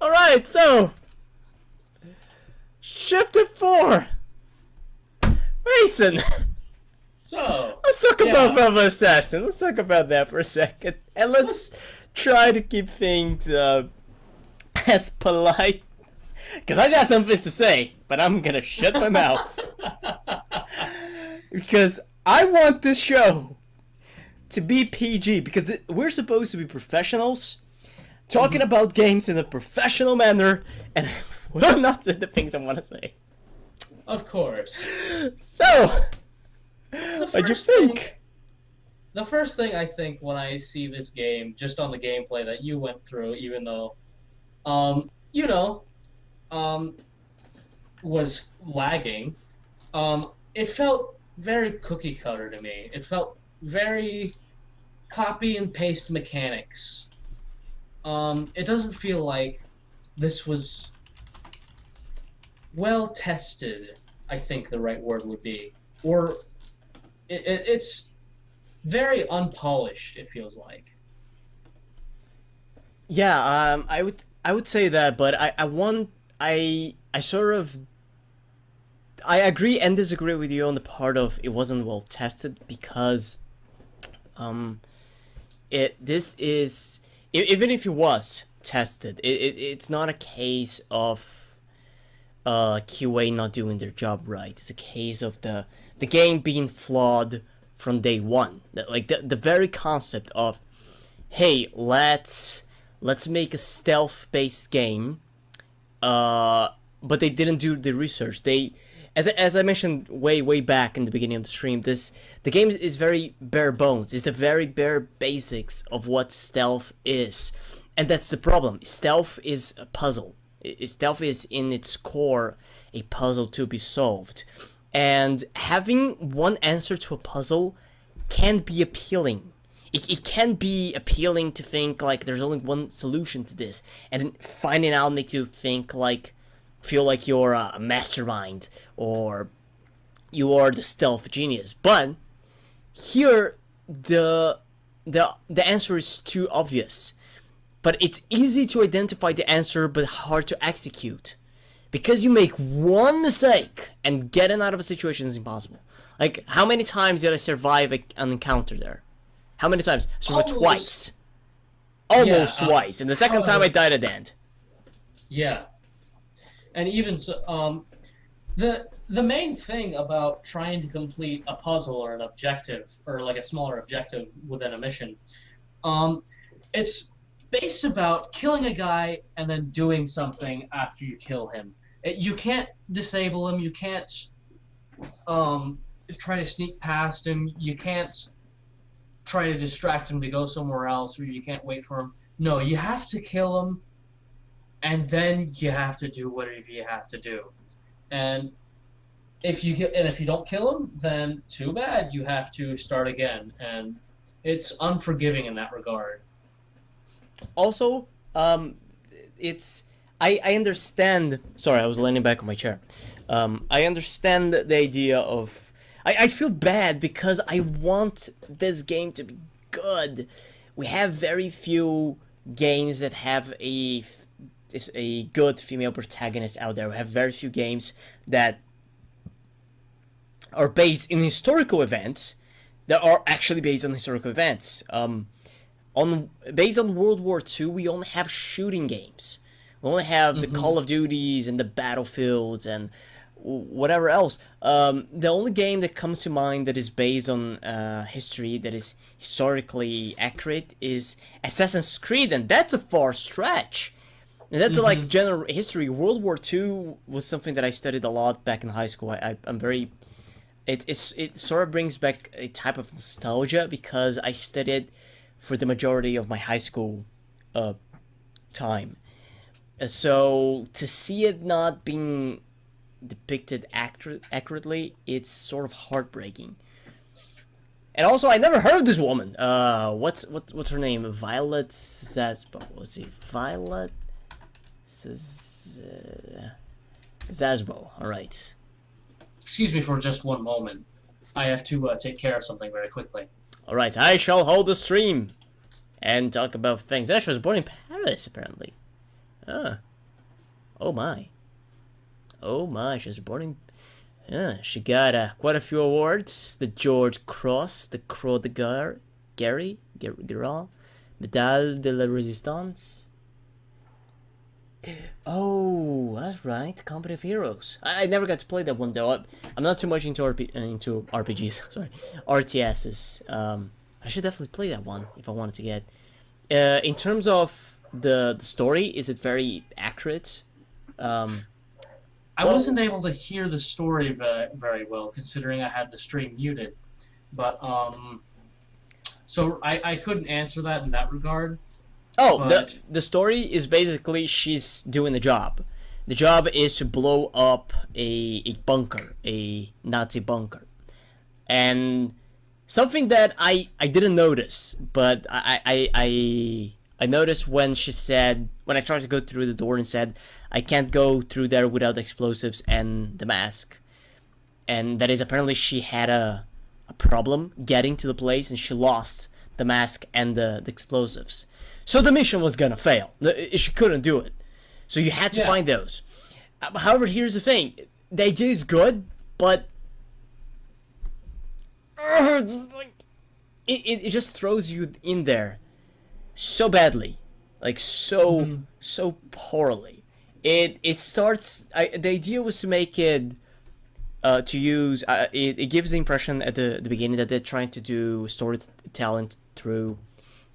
Alright, so Shifted 4. Mason, So, let's talk about yeah, Velvet Assassin. Let's talk about that for a second. And let's let's. try to keep things as polite. Because I got something to say, but I'm gonna shut my mouth. Because I want this show to be PG. Because we're supposed to be professionals talking Mhm. about games in a professional manner. And well, not the things I want to say. Of course. So, The what'd you first thing, think? the first thing I think when I see this game, just on the gameplay that you went through, even though, you know, um, was lagging, it felt very cookie cutter to me. It felt very copy and paste mechanics. It doesn't feel like this was well tested, I think the right word would be. Or it's very unpolished, it feels like. Yeah, I would say that, but I sort of I agree and disagree with you on the part of it wasn't well tested because um it this is even if it was tested, it's not a case of QA not doing their job right. It's a case of the game being flawed from day one. Like the very concept of, hey, let's make a stealth based game, but they didn't do the research. As I mentioned way back in the beginning of the stream, the game is very bare bones. It's the very bare basics of what stealth is, and that's the problem. Stealth is a puzzle. Stealth is in its core a puzzle to be solved, and having one answer to a puzzle can be appealing. It can be appealing to think like there's only one solution to this, and finding out makes you think like feel like you're a mastermind or you are the stealth genius. But here the answer is too obvious. But it's easy to identify the answer but hard to execute. Because you make one mistake and getting out of a situation is impossible. Like, how many times did I survive an encounter there? How many times? I survived Almost, twice. yeah. Almost twice. And the second time I However, died at the end. yeah, and even so, the main thing about trying to complete a puzzle or an objective or like a smaller objective within a mission, um, it's based about killing a guy and then doing something after you kill him. You can't disable him. You can't um, try to sneak past him. You can't try to distract him to go somewhere else, or you can't wait for him. No, you have to kill him, and then you have to do whatever you have to do. And if you don't kill him, then too bad. You have to start again, and it's unforgiving in that regard. Also, it's I understand. Sorry, I was leaning back on my chair. I understand the idea of. I feel bad because I want this game to be good. We have very few games that have a good female protagonist out there. We have very few games that are based in historical events that are actually based on historical events. On based on World War II, we only have shooting games. We only have the Hmm. Call of Duties and the Battlefields and whatever else. The only game that comes to mind that is based on history that is historically accurate is Assassin's Creed, and that's a far stretch. And that's like Hmm. general history. World War II was something that I studied a lot back in high school. I'm very it sort of brings back a type of nostalgia because I studied for the majority of my high school uh, time. So to see it not being depicted accurately, it's sort of heartbreaking. And also, I never heard of this woman. What's her name? Violet Zasbo. Was it Violet Zasbo? All right. Excuse me for just one moment. I have to take care of something very quickly. All right. I shall hold the stream and talk about things. She was born in Paris, apparently. Ah, oh my. Oh my, she's reporting. Yeah, she got quite a few awards. The George Cross, the Croix de Guerre, Guerre, Medal de la Resistance. Oh, that's right, Company of Heroes. I never got to play that one though. I'm not too much into into RPGs. Sorry, RTSs. I should definitely play that one if I wanted to get. In terms of the story, is it very accurate? Um, I well, wasn't able to hear the story very well, considering I had the stream muted. But so I couldn't answer that in that regard. oh, But the story is basically she's doing the job. The job is to blow up a bunker, a Nazi bunker, and something that I didn't notice, but I noticed when she said, when I tried to go through the door and said I can't go through there without explosives and the mask, and that is apparently she had a problem getting to the place and she lost the mask and the explosives. So the mission was gonna fail. She couldn't do it. So you had to yeah, find those. However, here's the thing: the idea is good, but just like it just throws you in there so badly, like so poorly. It starts. The idea was to make it to use. It gives the impression at the beginning that they're trying to do storytelling through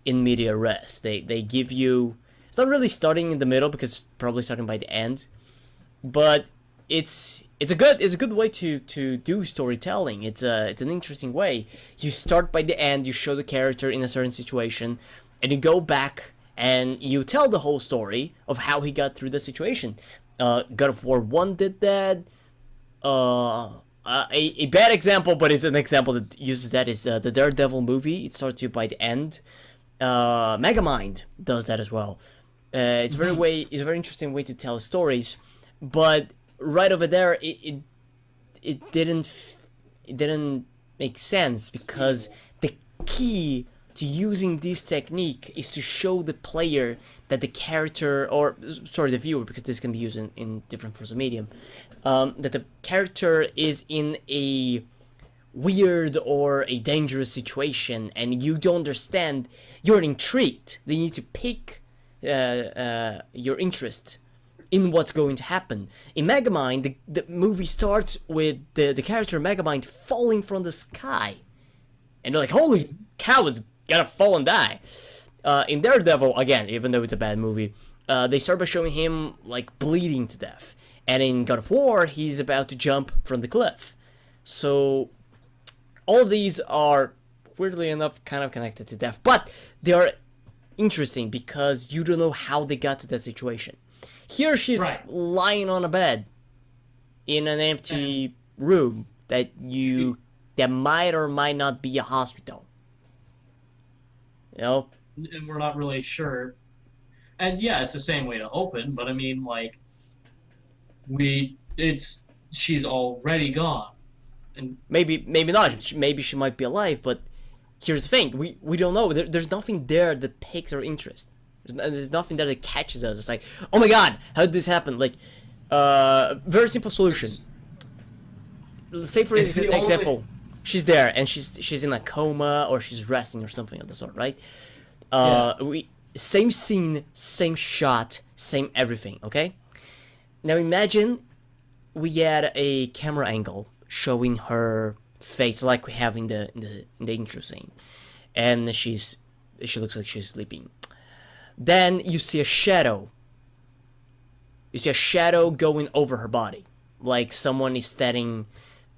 in media res. They give you. It's not really starting in the middle because it's probably starting by the end, but it's a good way to do storytelling. It's an interesting way. You start by the end, you show the character in a certain situation, and you go back and you tell the whole story of how he got through the situation. God of War 1 did that. A bad example, but it's an example that uses that is the Daredevil movie. It starts you by the end. Megamind does that as well. It's it's a very interesting way to tell stories, but right over there, it didn't make sense because the key to using this technique is to show the player that the character, or sorry, the viewer, because this can be used in different forms of medium, that the character is in a weird or a dangerous situation and you don't understand, you're intrigued. They need to pick your interest in what's going to happen. In Megamind, the movie starts with the character Megamind falling from the sky. And you're like, holy cow, it's gonna fall and die. In Daredevil, again, even though it's a bad movie, they start by showing him like bleeding to death. And in God of War, he's about to jump from the cliff. So all of these are, weirdly enough, kind of connected to death. But they are interesting because you don't know how they got to that situation. Here she's lying on a bed in an empty room that might or might not be a hospital. You know? and we're not really sure. And yeah, it's the same way to open, but I mean, like, she's already gone, and maybe not. Maybe she might be alive, but here's the thing: we don't know. There's nothing there that piques our interest. There's nothing there that catches us. It's like, oh my god, how did this happen? Like, very simple solution. Let's say for example, she's there and she's in a coma or she's resting or something of the sort, right? Same scene, same shot, same everything. Okay. Now imagine we had a camera angle showing her face like we have in the intro scene, and she looks like she's sleeping. Then you see a shadow. You see a shadow going over her body, like someone is standing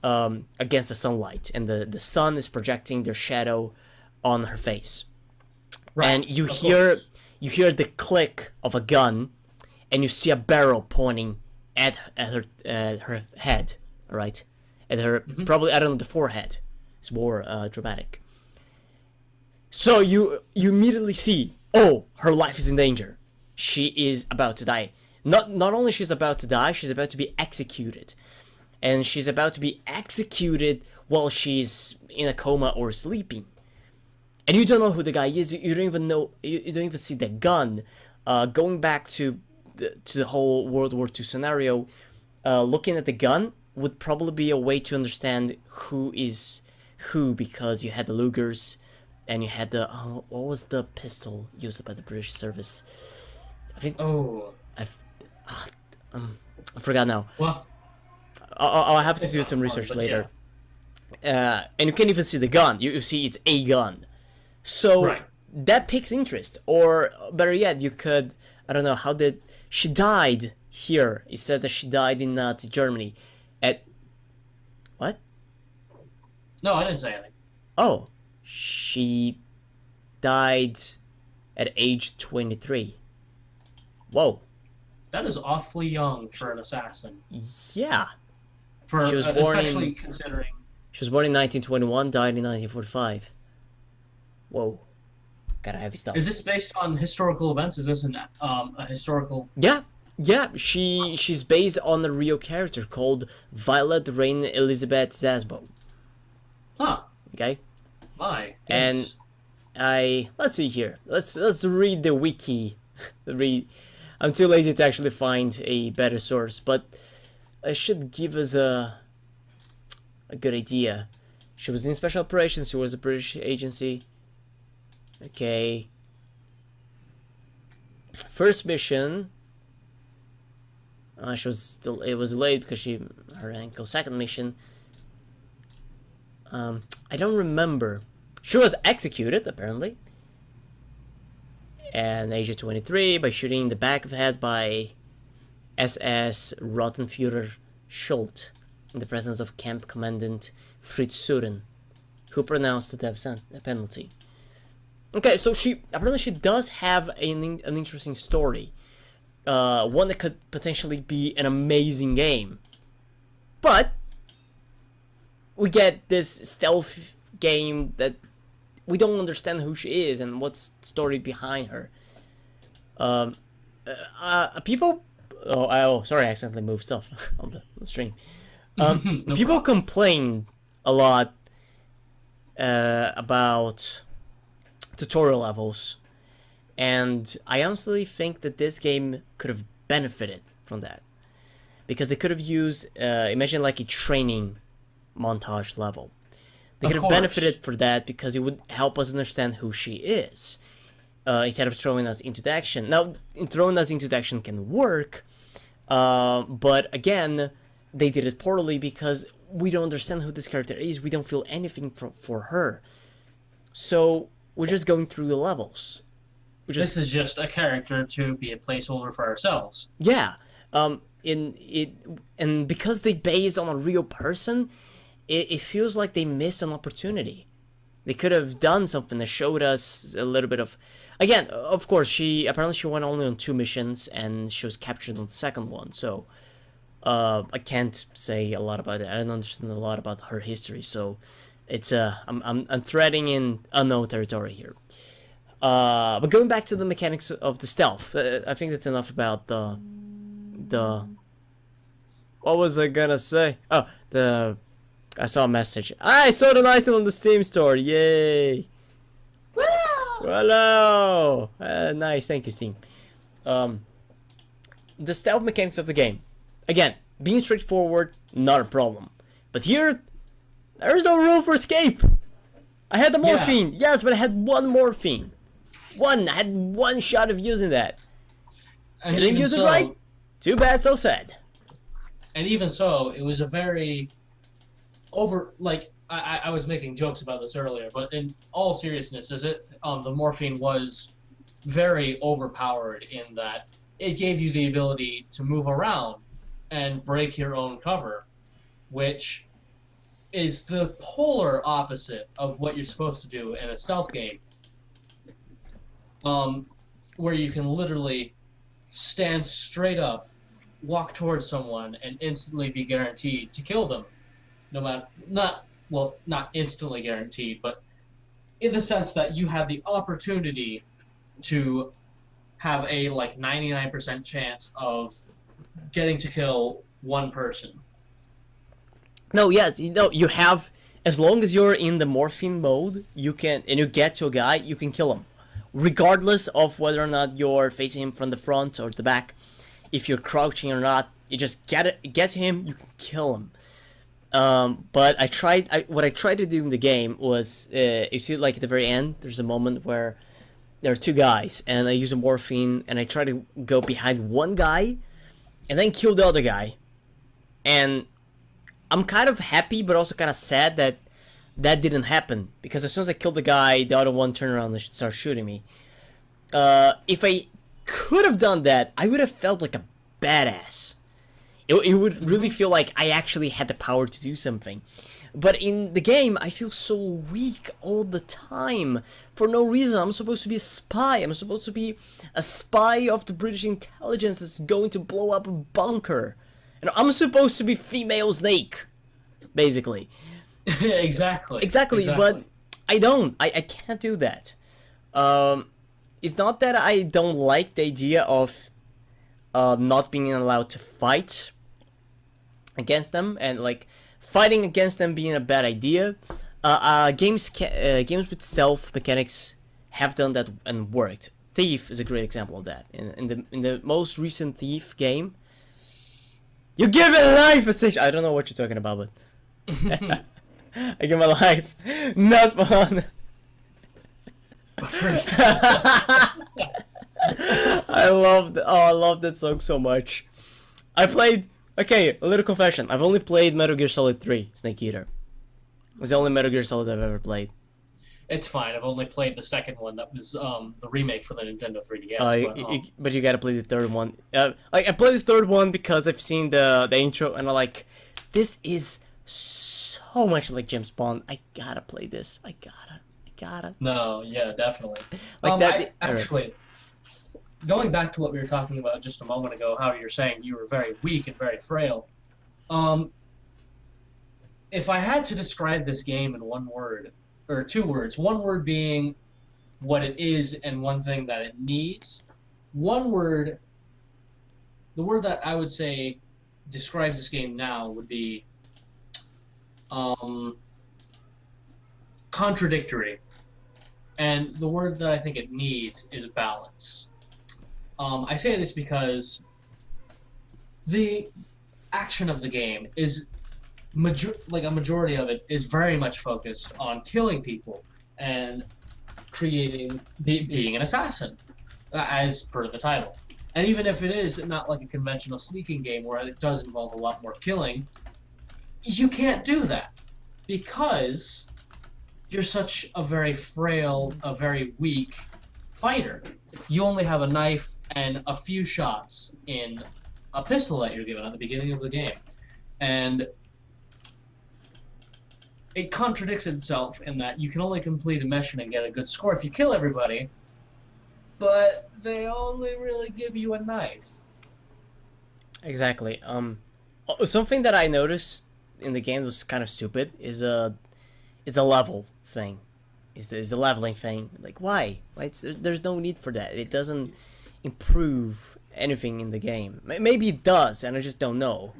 against the sunlight, and the sun is projecting their shadow on her face. Right. And you hear the click of a gun, and you see a barrel pointing at her head, right? At her probably, I don't know, the forehead. It's more dramatic. So you immediately see, oh, her life is in danger. She is about to die. Not only she's about to die, she's about to be executed. And she's about to be executed while she's in a coma or sleeping. And you don't know who the guy is. You don't even know. You don't even see the gun. Going back to to the whole World War II scenario, looking at the gun would probably be a way to understand who is who, because you had the Lugers and you had the what was the pistol used by the British service? I think I forgot now. Well, I'll have to do some research later. Yeah. And you can't even see the gun. You see it's a gun. So that piques interest. Or better yet, you could, I don't know, how did she died here? It said that she died in Nazi Germany at what? No, I didn't say anything. Oh, she died at age 23. Whoa. That is awfully young for an assassin. Yeah. For she was born especially considering. She was born in 1921, died in 1945. Whoa. Got heavy stuff. Is this based on historical events? Is this a historical? Yeah. She's based on a real character called Violet Rain Elizabeth Zasbo. Huh. Okay. My. And let's see here. Let's read the wiki. I'm too lazy to actually find a better source, but it should give us a good idea. She was in special operations. She was a British agency. Okay. First mission. She was still. It was late because her ankle. Second mission. I don't remember. She was executed apparently. And age of 23 by shooting in the back of the head by SS Rottenführer Schult in the presence of Camp Commandant Fritz Suren, who pronounced the death penalty. Okay, so apparently she does have an interesting story, one that could potentially be an amazing game, but we get this stealth game that we don't understand who she is and what's the story behind her. People. Oh, sorry, I accidentally moved stuff on the stream. People complain a lot about tutorial levels, and I honestly think that this game could have benefited from that, because they could have used, imagine like a training montage level. They could have benefited for that, because it would help us understand who she is, instead of throwing us into the action. Now, throwing us into the action can work, but again, they did it poorly because we don't understand who this character is. We don't feel anything for her. So we're just going through the levels. This is just a character to be a placeholder for ourselves. Yeah. And because they base on a real person, it feels like they missed an opportunity. They could have done something that showed us a little bit of... Again, of course, apparently she went only on 2 missions, and she was captured on the second one, so... I can't say a lot about it. I don't understand a lot about her history, so... It's I'm treading in unknown territory here. But going back to the mechanics of the stealth, I think that's enough about the... What was I gonna say? Oh, I saw a message. I saw an item on the Steam store. Yay! Woo! Hello! Nice, thank you, Steam. The stealth mechanics of the game. Again, being straightforward, not a problem. But here, there's no room for escape. I had the morphine. Yes, but I had 1 morphine. I had 1 shot of using that. And I didn't use it right. Too bad, so sad. And even so, it was a very... I was making jokes about this earlier, but in all seriousness, the morphine was very overpowered in that it gave you the ability to move around and break your own cover, which is the polar opposite of what you're supposed to do in a stealth game, where you can literally stand straight up, walk towards someone, and instantly be guaranteed to kill them. No matter, not instantly guaranteed, but in the sense that you have the opportunity to have a 99% chance of getting to kill 1 person. No, yes, you have, as long as you're in the morphine mode, you get to a guy, you can kill him, regardless of whether or not you're facing him from the front or the back. if you're crouching or not. You just get to him, you can kill him. But what I tried to do in the game was, you see, like at the very end, there's a moment where there are two guys, and I use a morphine, and I try to go behind one guy, and then kill the other guy. And I'm kind of happy, but also kind of sad that that didn't happen, because as soon as I killed the guy, the other one turned around and started shooting me. If I could have done that, I would have felt like a badass. It would really feel like I actually had the power to do something. But in the game, I feel so weak all the time. For no reason. I'm supposed to be a spy. I'm supposed to be a spy of the British intelligence that's going to blow up a bunker. And I'm supposed to be female Snake, basically. Exactly. Exactly, but I don't. I can't do that. It's not that I don't like the idea of not being allowed to fight against them, and like fighting against them being a bad idea. Games with stealth mechanics have done that and worked. Thief is a great example of that. In the most recent Thief game, you give it a life. Essentially, I don't know what you're talking about, but I give my life. Not fun. I love that song so much. Okay, a little confession. I've only played Metal Gear Solid 3, Snake Eater. It's the only Metal Gear Solid I've ever played. It's fine. I've only played the second one. That was the remake for the Nintendo 3DS. But you gotta play the third one. I played the third one because I've seen the intro, and I'm like, this is so much like James Bond. I gotta play this. I gotta. No, yeah, definitely. Actually, going back to what we were talking about just a moment ago, how you're saying you were very weak and very frail. If I had to describe this game in one word, or two words, one word being what it is and one thing that it needs, one word, the word that I would say describes this game now would be contradictory. And the word that I think it needs is balance. I say this because the action of the game is a majority of it is very much focused on killing people and being an assassin, as per the title. And even if it is not like a conventional sneaking game where it does involve a lot more killing, you can't do that because you're such a very frail, a very weak fighter. You only have a knife and a few shots in a pistol that you're given at the beginning of the game. And it contradicts itself in that you can only complete a mission and get a good score if you kill everybody, but they only really give you a knife. Exactly. Something that I noticed in the game was kind of stupid is a level thing. Is the leveling thing. Like, why? There's no need for that. It doesn't improve anything in the game. Maybe it does, and I just don't know.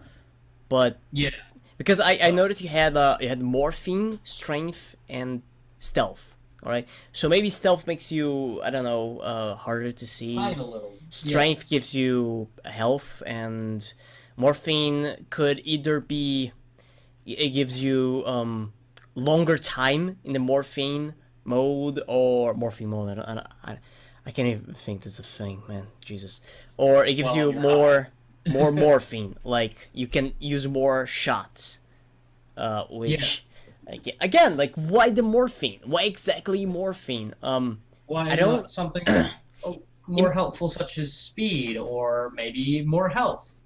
But yeah, because I noticed you had morphine, strength, and stealth. All right, so maybe stealth makes you, I don't know, harder to see. hide a little. Strength gives you health, and morphine could either be, it gives you longer time in the morphine mode, or morphine mode. I can't even think this is a thing, man. Jesus. Or it gives you more morphine. Like you can use more shots. Which again, like, why the morphine? Why exactly morphine? Why I don't not something more helpful, such as speed or maybe more health?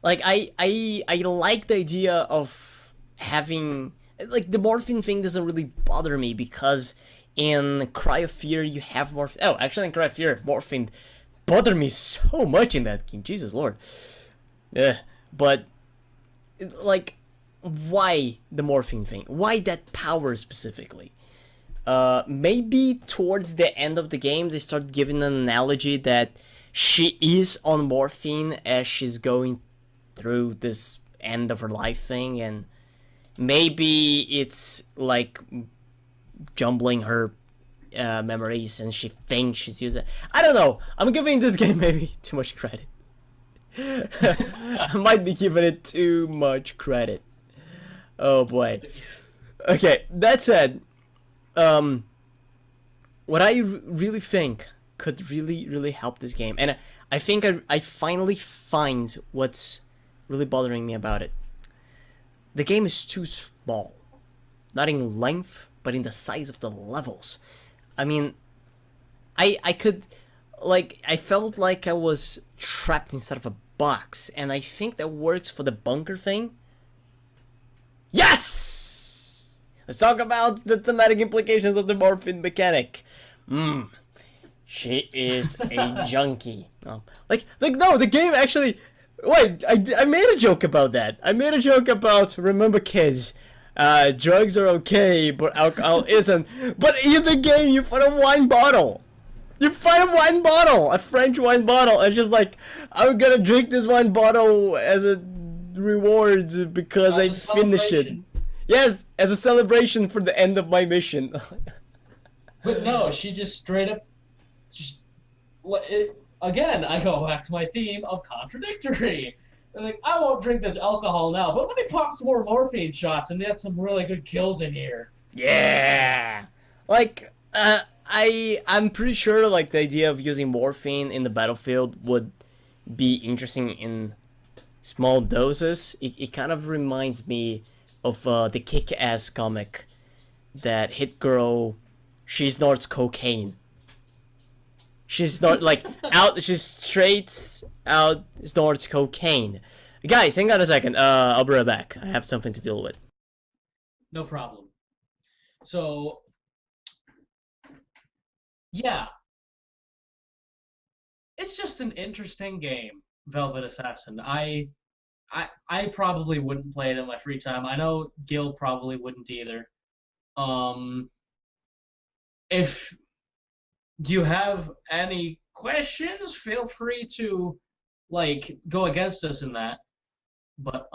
Like I like the idea of having, like, the morphine thing doesn't really bother me because in Cry of Fear you have morphine. Oh, actually in Cry of Fear morphine bothered me so much in that game. Jesus Lord. Yeah, but like, why the morphine thing? Why that power specifically? Maybe towards the end of the game they start giving an analogy that she is on morphine as she's going through this end of her life thing, and maybe it's like jumbling her memories and she thinks she's using it. I don't know. I'm giving this game maybe too much credit. I might be giving it too much credit. Oh boy. Okay, that said, um, what I really think could really help this game, and I think I finally find what's really bothering me about it. The game is too small, not in length, but in the size of the levels. I mean, I could, like, I felt like I was trapped inside of a box, and I think that works for the bunker thing. Yes! Let's talk about the thematic implications of the morphine mechanic. She is a junkie. No. Like no, the game actually. Wait, I made a joke about that. I made a joke about, remember kids, drugs are okay, but alcohol isn't. But in the game, you find a wine bottle. You find a wine bottle, a French wine bottle, and just like, I'm gonna drink this wine bottle as a reward because I finished it. Yes, as a celebration for the end of my mission. But no, she just straight up, just again. I go back to my theme of contradictory. They're like, I won't drink this alcohol now, but let me pop some more morphine shots and get some really good kills in here. Yeah, like I'm pretty sure like the idea of using morphine in the battlefield would be interesting in small doses. It kind of reminds me of the Kick-Ass comic that Hit Girl, she snorts cocaine. She's not like out. She straight out snorts cocaine. Guys, hang on a second. I'll be right back. I have something to deal with. No problem. So, yeah, it's just an interesting game, Velvet Assassin. I probably wouldn't play it in my free time. I know Guil probably wouldn't either. If do you have any questions, feel free to like go against us in that. But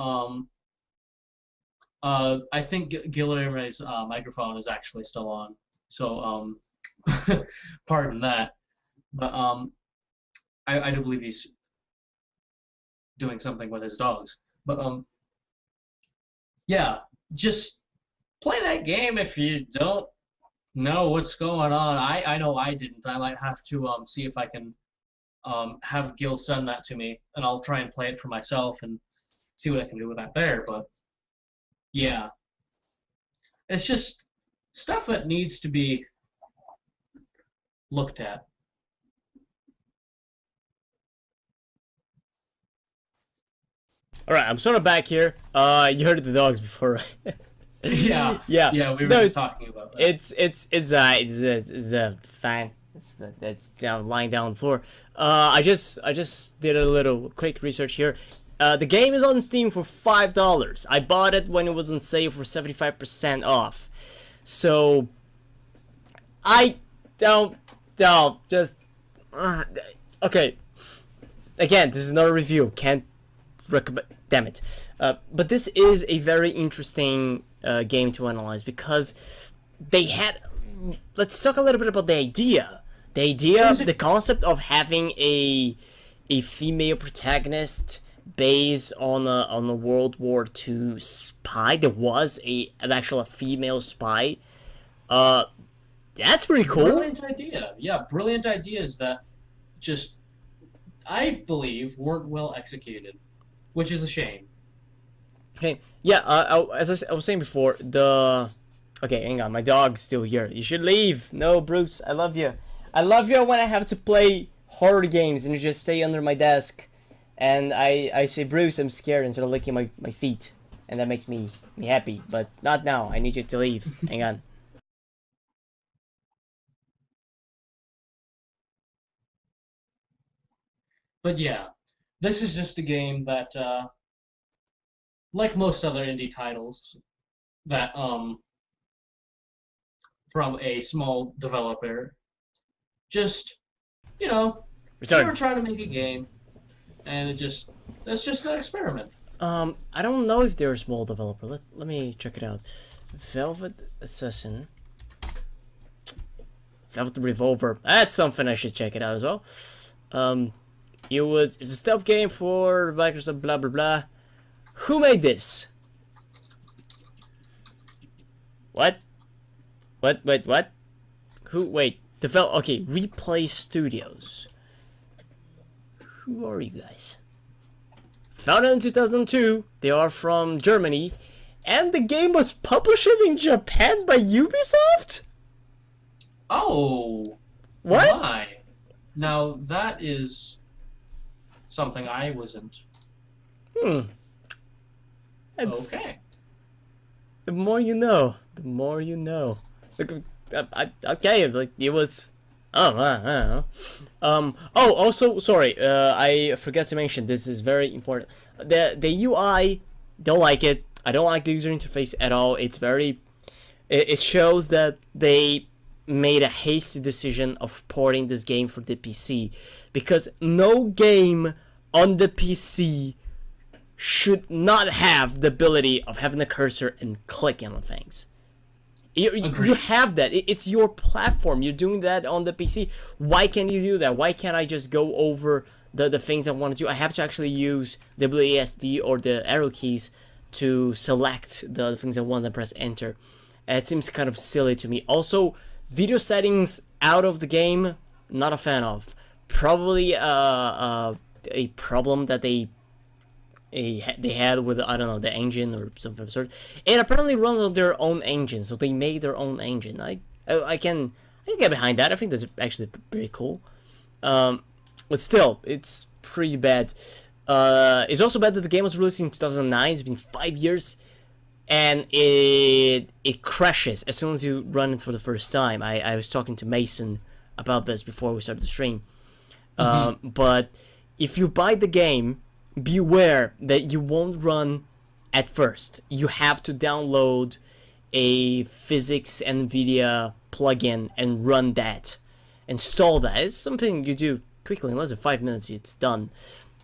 I think Guillermo's microphone is actually still on, so pardon that. But I do believe he's doing something with his dogs. But yeah, just play that game if you don't know what's going on. I know I didn't. I might have to see if I can have Gil send that to me, and I'll try and play it for myself and see what I can do with that there. But yeah, it's just stuff that needs to be looked at. All right, I'm sort of back here. You heard the dogs before, right? Yeah, Yeah. yeah, we were No, just talking about that. It's fine. It's down lying down on the floor. I just did a little quick research here. The game is on Steam for $5. I bought it when it was on sale for 75% off. So I don't just okay. Again, this is not a review. Can't recommend. Damn it. But this is a very interesting game to analyze because they had. Let's talk a little bit about the idea. The concept of having a female protagonist based on a World War II spy. There was an actual female spy. That's pretty cool. Brilliant idea. Yeah, brilliant ideas that just I believe weren't well executed, which is a shame. Okay, yeah. As I was saying before, okay, hang on. My dog's still here. You should leave. No, Bruce. I love you. I love you when I have to play horror games and you just stay under my desk, and I say, Bruce, I'm scared, and sort of licking my feet, and that makes me happy. But not now. I need you to leave. Hang on. But yeah, this is just a game that, like most other indie titles, that from a small developer, just they were trying to make a game, and that's just an experiment. I don't know if they're a small developer. Let me check it out. Velvet Assassin. Velvet Revolver. That's something I should check it out as well. It's a stealth game for Microsoft. Blah blah blah. Who made this? What? What? Wait, what? Who? Wait. Okay, Replay Studios. Who are you guys? Founded in 2002, they are from Germany, and the game was published in Japan by Ubisoft? Oh! What? My. Now, that is something I wasn't. That's, Okay. the more you know. The more you know. Look, okay, like, it was... Oh, I don't know. Oh, also, sorry, I forgot to mention, this is very important. The UI, don't like it. I don't like the user interface at all. It's very... It shows that they made a hasty decision of porting this game for the PC. Because no game on the PC should not have the ability of having a cursor and clicking on things. You have that. It's your platform. You're doing that on the PC. Why can't you do that? Why can't I just go over the things I want to do? I have to actually use WASD or the arrow keys to select the things I want and press enter. It seems kind of silly to me. Also, video settings out of the game, not a fan of. Probably a problem that they had with, I don't know, the engine or something of the sort. It apparently runs on their own engine, so they made their own engine. I can get behind that. I think that's actually pretty cool. But still, it's pretty bad. It's also bad that the game was released in 2009. It's been 5 years, and it crashes as soon as you run it for the first time. I was talking to Mason about this before we started the stream. But if you buy the game, beware that you won't run at first. You have to download a physics NVIDIA plugin and run that. Install that. It's something you do quickly. In less than 5 minutes, it's done.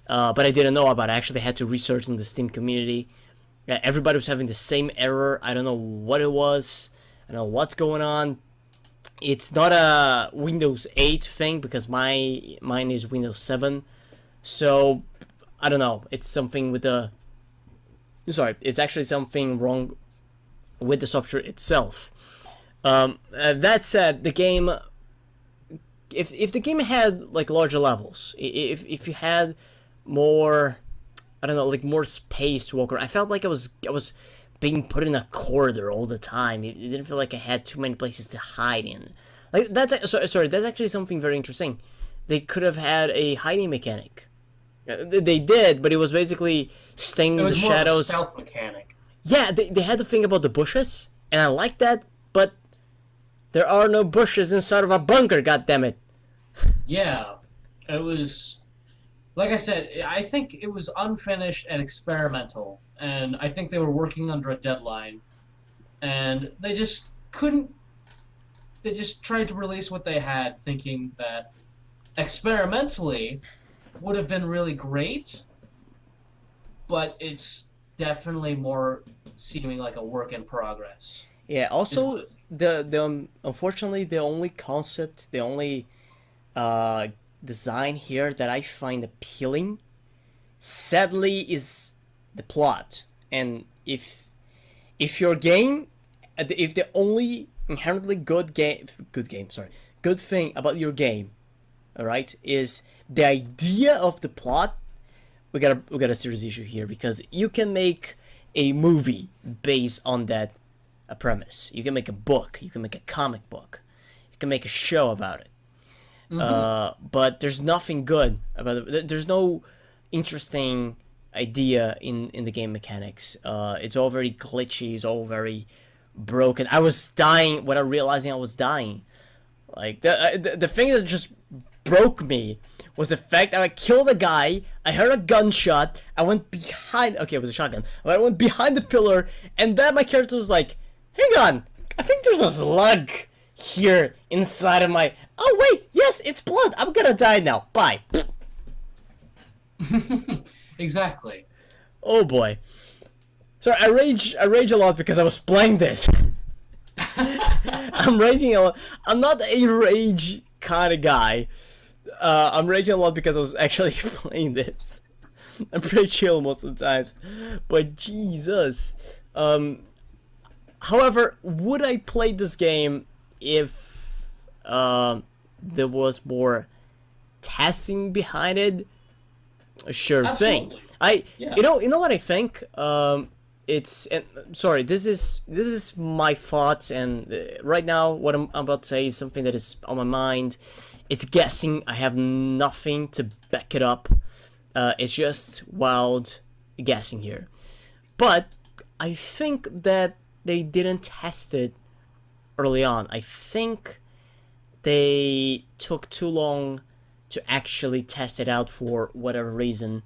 But I didn't know about it. I actually had to research in the Steam community. Everybody was having the same error. I don't know what it was. I don't know what's going on. It's not a Windows 8 thing because mine is Windows 7. So I don't know. It's something with the... Sorry, it's actually something wrong with the software itself. That said, the game... If the game had, like, larger levels, if you had more... I don't know, like, more space to walk around. I felt like I was being put in a corridor all the time. It didn't feel like I had too many places to hide in. Like, that's actually something very interesting. They could have had a hiding mechanic. They did, but it was basically staying in the shadows. It was more of a stealth mechanic. Yeah, they had to think about the bushes, and I like that, but there are no bushes inside of a bunker, goddammit. Yeah, it was... Like I said, I think it was unfinished and experimental, and I think they were working under a deadline, and they just couldn't... They just tried to release what they had, thinking that experimentally would have been really great, but it's definitely more seeming like a work in progress. Yeah, also, the unfortunately, the only concept, the only design here that I find appealing, sadly, is the plot. And if your game, if the only inherently good thing about your game, all right, is the idea of the plot, we got a serious issue here, because you can make a movie based on that premise. You can make a book. You can make a comic book. You can make a show about it. But there's nothing good about it. There's no interesting idea in the game mechanics. It's all very glitchy. It's all very broken. I was dying without realizing I was dying. Like the thing that just broke me was the fact that I killed a guy, I heard a gunshot, I went behind... Okay, it was a shotgun. I went behind the pillar, and then my character was like, hang on, I think there's a slug here inside of my... Oh, wait, yes, it's blood. I'm gonna die now. Bye. Exactly. Oh, boy. Sorry, I rage a lot because I was playing this. I'm raging a lot. I'm not a rage kind of guy, I'm raging a lot because I was actually playing this. I'm pretty chill most of the times, but Jesus. However, would I play this game if there was more testing behind it? Sure thing. Absolutely. I Yeah. you know what I think. It's and sorry. This is my thoughts, and right now what I'm about to say is something that is on my mind. It's guessing. I have nothing to back it up. It's just wild guessing here. But I think that they didn't test it early on. I think they took too long to actually test it out for whatever reason.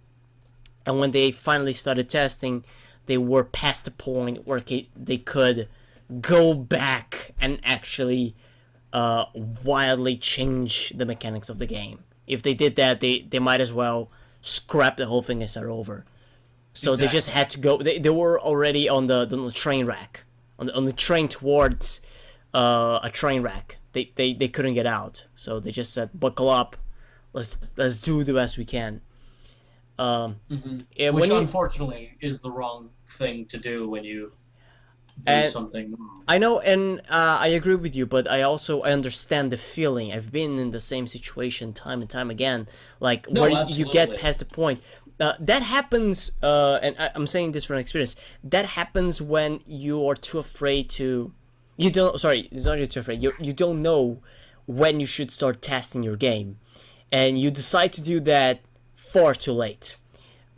And when they finally started testing, they were past the point where they could go back and actually wildly change the mechanics of the game. If they did that, they might as well scrap the whole thing and start over. So they just had to go. They were already on the train rack, on the train towards a train rack. They couldn't get out, so they just said, "Buckle up, let's do the best we can." Yeah, Which unfortunately is the wrong thing to do when you do something wrong. I know, and I agree with you, but I understand the feeling. I've been in the same situation time and time again, like No, where you absolutely. get past the point. That happens, and I'm saying this from experience. That happens when you are too afraid to. You don't. Sorry, it's not you're too afraid. You don't know when you should start testing your game, and you decide to do that far too late.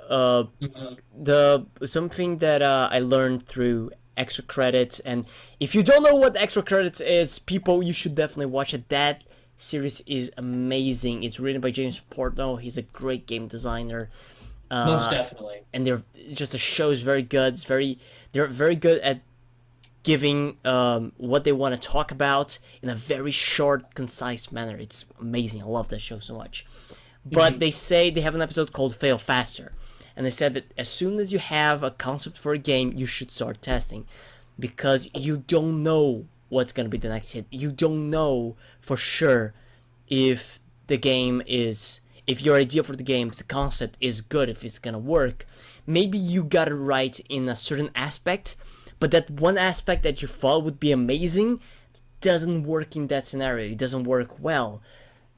The something that I learned through extra credits, and if you don't know what extra credits is, people, you should definitely watch it. That series is amazing. It's written by James Portnoy. He's a great game designer. Most definitely. And the show is very good. They're very good at giving what they want to talk about in a very short, concise manner. It's amazing. I love that show so much. But they say they have an episode called Fail Faster. And they said that as soon as you have a concept for a game, you should start testing. Because you don't know what's going to be the next hit. You don't know for sure if the game is... If your idea for the game, if the concept is good, if it's going to work. Maybe you got it right in a certain aspect, but that one aspect that you thought would be amazing doesn't work in that scenario. It doesn't work well.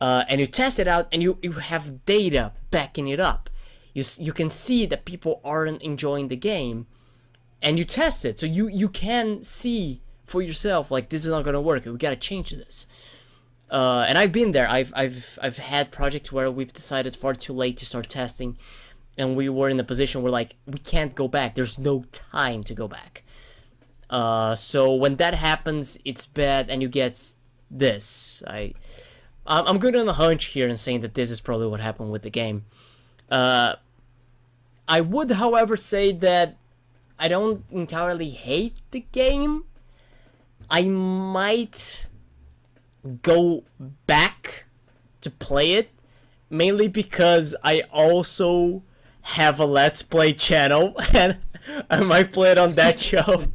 And you test it out, and you have data backing it up. You can see that people aren't enjoying the game, and you test it, so you can see for yourself, like, this is not gonna work. We gotta change this. And I've been there. I've had projects where we've decided far too late to start testing, and we were in a position where, like, we can't go back. There's no time to go back. So when that happens, it's bad, and you get this. I'm good on a hunch here and saying that this is probably what happened with the game. I would, however, say that I don't entirely hate the game. I might go back to play it, mainly because I also have a Let's Play channel, and I might play it on that show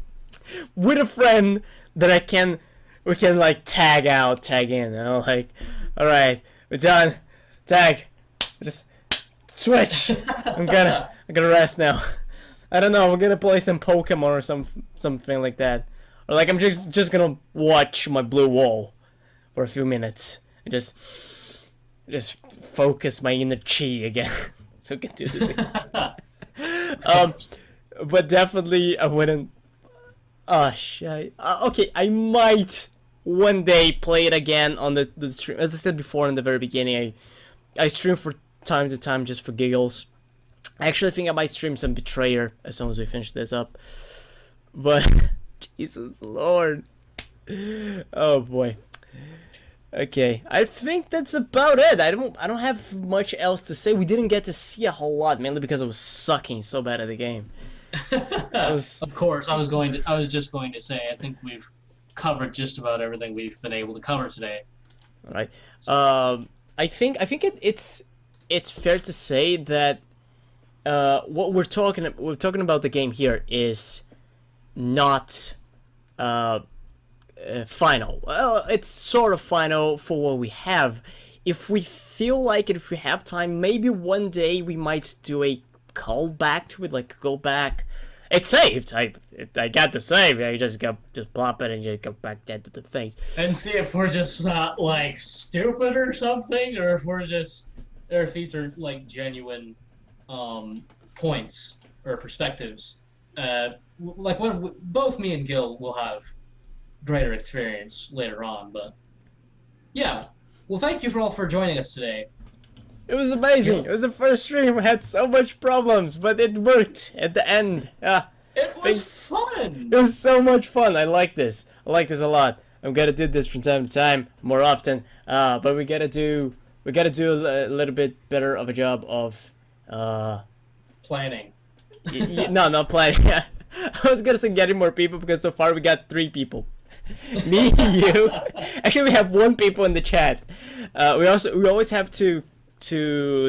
with a friend that we can like tag in, you know, like, all right, we're done, tag, just switch. I'm gonna rest now. I don't know, we're gonna play some Pokemon or something like that, or like I'm just gonna watch my blue wall for a few minutes and just focus my inner chi again. So we can do this again. But definitely I wouldn't. Oh shit. Okay, I might one day play it again on the stream. As I said before in the very beginning, I stream for time to time just for giggles. I actually think I might stream some Betrayer as soon as we finish this up. But Jesus Lord. Oh boy. Okay, I think that's about it. I don't have much else to say. We didn't get to see a whole lot, mainly because I was sucking so bad at the game. Of course, I was just going to say, I think we've covered just about everything we've been able to cover today. All right. I think it's fair to say that what we're talking about the game here is not final. Well, it's sort of final for what we have. if we feel like it, if we have time, maybe one day we might do a callback to it, like go back. It's saved. I got the save. You just plop it and you go back dead to the thing. And see if we're just like stupid or something, or if these are like genuine points or perspectives. Like when both me and Guil will have greater experience later on, but yeah. Well, thank you all for joining us today. It was amazing. It was the first stream. We had so much problems, but it worked at the end. It was fun. It was so much fun. I like this. I like this a lot. I'm gonna do this from time to time, more often. But we gotta do a little bit better of a job of planning. No, not planning. I was gonna say getting more people because so far we got 3 people. Me, you. Actually, we have 1 people in the chat. We always have to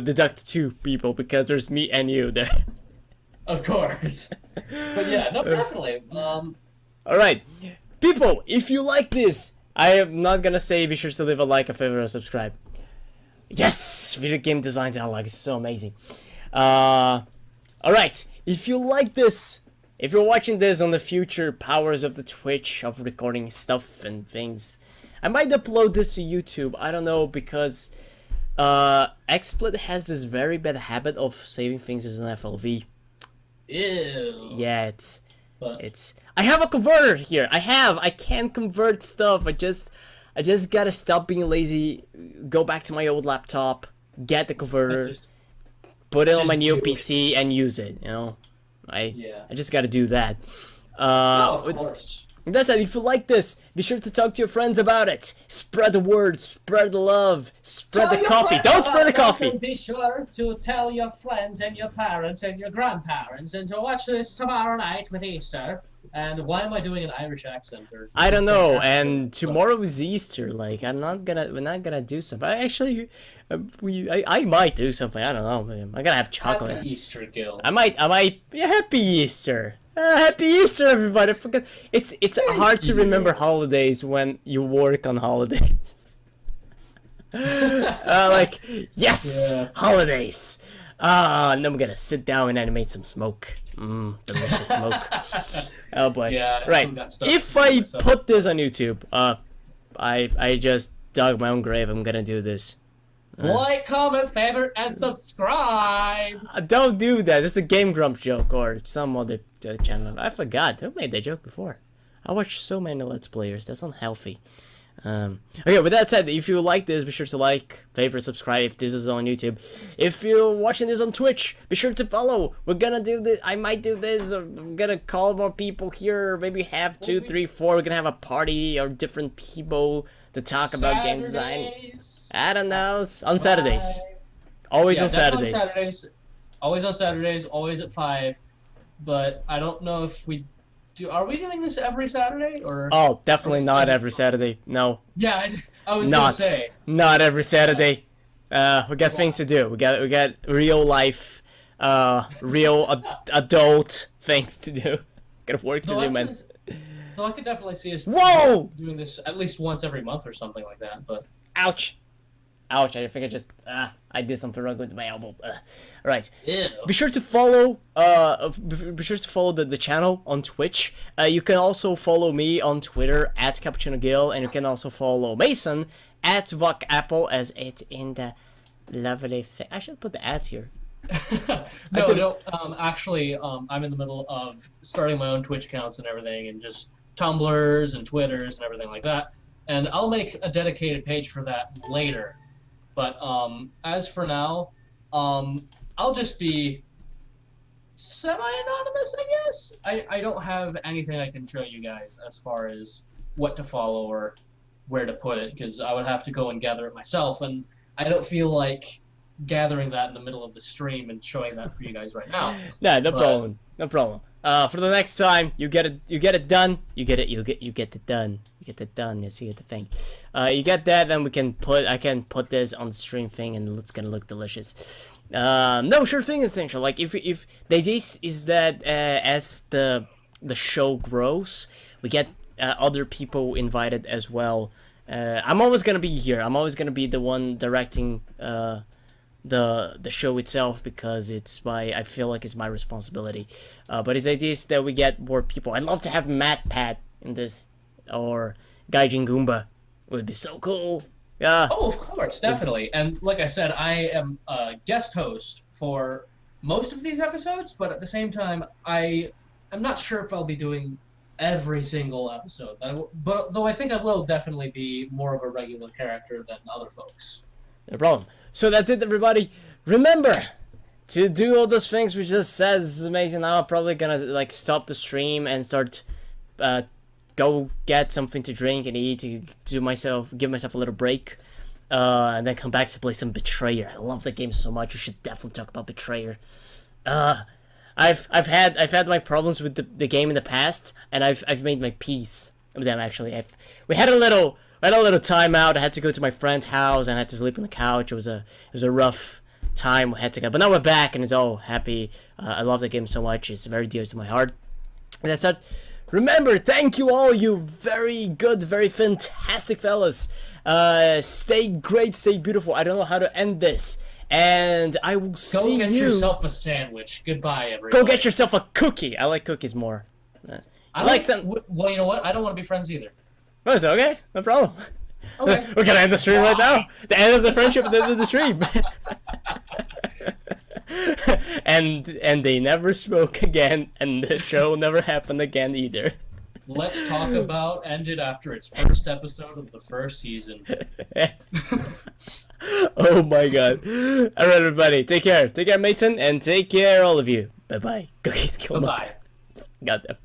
deduct 2 people because there's me and you there. Of course. But yeah, no, definitely. Alright. People, if you like this, I am not gonna say be sure to leave a like, a favorite, or subscribe. Yes! Video game design dialogue is so amazing. Alright, if you like this, if you're watching this on the future powers of the Twitch, of recording stuff and things, I might upload this to YouTube, I don't know, because XSplit has this very bad habit of saving things as an FLV. Ew. Yeah, it's I have a converter here. I can convert stuff. I just gotta stop being lazy, go back to my old laptop, get the converter, put it on my new PC and use it, you know. I just gotta do that. No, of course. That's it. If you like this, be sure to talk to your friends about it. Spread the word, spread the love, spread the coffee. Don't spread the coffee. Be sure to tell your friends and your parents and your grandparents and to watch this tomorrow night with Easter. And why am I doing an Irish accent? Or I don't know. And tomorrow is Easter. Like we're not gonna do something. I might do something. I don't know. Man. I gotta have chocolate. Happy Easter, Guil. I might. Yeah, happy Easter. Happy Easter, everybody! It's hard to remember holidays when you work on holidays. Like yes, holidays. And then we're gonna sit down and animate some smoke. Delicious smoke. Oh boy. Yeah. Right. If I put this on YouTube, I just dug my own grave. I'm gonna do this. Like, comment, favorite, and subscribe! Don't do that. This is a Game Grumps joke or some other channel. I forgot. Who made that joke before? I watch so many Let's Players. That's unhealthy. Okay, with that said, if you like this, be sure to like, favorite, subscribe if this is on YouTube. If you're watching this on Twitch, be sure to follow. We're gonna do this. I might do this. I'm gonna call more people here. Maybe have 2, 3, 4. We're gonna have a party or different people to talk about game design. I don't know. On Saturdays. Always on Saturdays. Always on Saturdays. Always at 5. But I don't know if we do. Are we doing this every Saturday or? Oh, definitely not every Saturday. No. Yeah, I was gonna say. Not every Saturday. We got things to do. We got real life, real adult things to do. Got work to do, man. So I could definitely see us doing this at least once every month or something like that. But ouch, ouch! I think I did something wrong with my elbow. Right. Ew. Be sure to follow. Be sure to follow the channel on Twitch. You can also follow me on Twitter at CappuccinoGuil, and you can also follow Mason at VocApple, as it's in the lovely thing. I should put the ads here. No. Actually, I'm in the middle of starting my own Twitch accounts and everything, and just Tumblrs and Twitters and everything like that. And I'll make a dedicated page for that later. But as for now, I'll just be semi-anonymous, I guess. I don't have anything I can show you guys as far as what to follow or where to put it, because I would have to go and gather it myself, and I don't feel like gathering that in the middle of the stream and showing that for you guys right now. No problem. No problem. For the next time, you get it done. You get it done. You get it done. Yes, you get the thing. You get that, then I can put this on the stream thing, and it's gonna look delicious. No, sure thing, essential. Like if the idea is that as the show grows, we get other people invited as well. I'm always gonna be here. I'm always gonna be the one directing the show itself because I feel like it's my responsibility. But his idea is that we get more people. I'd love to have Matt Pat in this, or Gaijin Goomba. It would be so cool. Yeah. Oh, of course, definitely. And like I said, I am a guest host for most of these episodes, but at the same time, I'm not sure if I'll be doing every single episode. But though I think I will definitely be more of a regular character than other folks. No problem. So that's it, everybody. Remember to do all those things we just said. This is amazing. Now I'm probably gonna like stop the stream and start go get something to drink and eat to give myself a little break, and then come back to play some Betrayer. I love that game so much. We should definitely talk about Betrayer. I've had my problems with the game in the past, and I've made my peace with them. Actually, we had a little time out. I had to go to my friend's house and I had to sleep on the couch. It was a rough time we had to go, but now we're back and it's all happy. I love the game so much. It's very dear to my heart. And that's it. Remember, thank you all, you very good, very fantastic fellas. Stay great, stay beautiful. I don't know how to end this. And I will see you. Go get yourself a sandwich. Goodbye, everybody. Go get yourself a cookie. I like cookies more. I like some. Well, you know what? I don't want to be friends either. Oh, it's okay. No problem. Okay. We're gonna end the stream right now. The end of the friendship, the end of the stream. and they never spoke again, and the show never happened again either. Let's talk about ended after its first episode of the first season. Oh my god. Alright, everybody. Take care. Take care, Mason, and take care, all of you. Bye-bye. Cookies kill. Bye-bye. Goddamn.